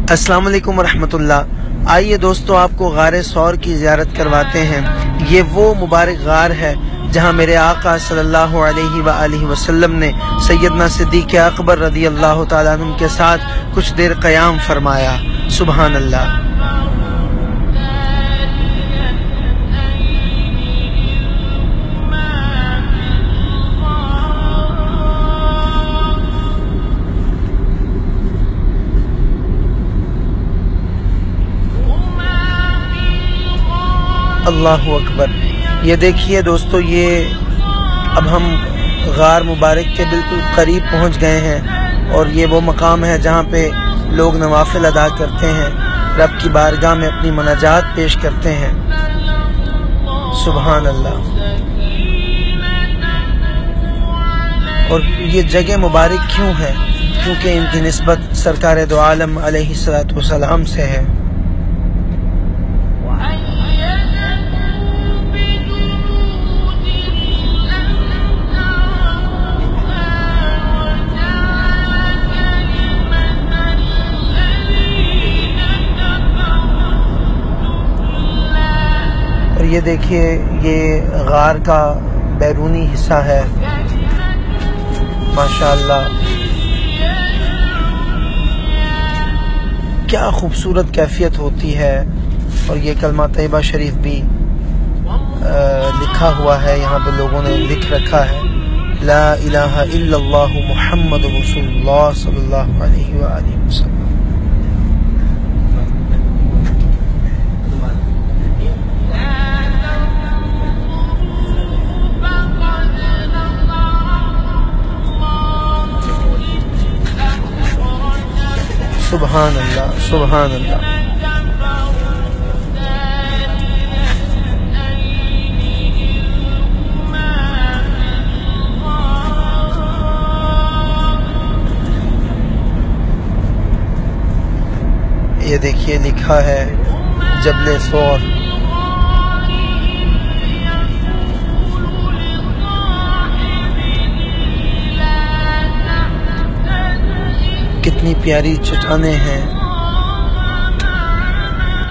अस्सलाम वालेकुम रहमतुल्लाह। आइए दोस्तों, आपको गार सौर की ज़ियारत करवाते हैं। ये वो मुबारक गार है जहाँ मेरे आका सल्लल्लाहु अलैहि वआलिहि वसल्लम ने सैयदना सिद्दीक़ अकबर रज़ी अल्लाह तआला अन्हु के साथ कुछ देर क़याम फरमाया। सुबहान अल्लाह। अल्लाहु अकबर। ये देखिए दोस्तों, ये अब हम गार मुबारक के बिल्कुल करीब पहुंच गए हैं और ये वो मकाम है जहां पे लोग नवाफिल अदा करते हैं, रब की बारगाह में अपनी मनाजात पेश करते हैं। सुभान अल्लाह। और ये जगह मुबारक क्यों है? क्योंकि इनकी निस्बत सरकार दो आलम अलैहिस्सलातु वस्सलाम से है। और ये देखिए, ये गार का बैरूनी हिस्सा है। माशाअल्लाह, क्या खूबसूरत कैफियत होती है। और ये कलमा तैयबा शरीफ भी लिखा हुआ है, यहाँ पे लोगों ने लिख रखा है, ला इलाहा इल्लल्लाहु मुहम्मद रसूलुल्लाह सल्लल्लाहु अलैहि वसल्लम। सुभान अल्लाह, सुभान अल्लाह। ये देखिए, लिखा है जबले सौर। कितनी प्यारी चट्टानें हैं,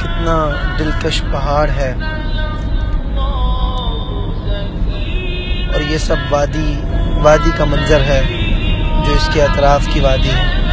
कितना दिलकश पहाड़ है। और ये सब वादी का मंजर है जो इसके अतराफ की वादी है।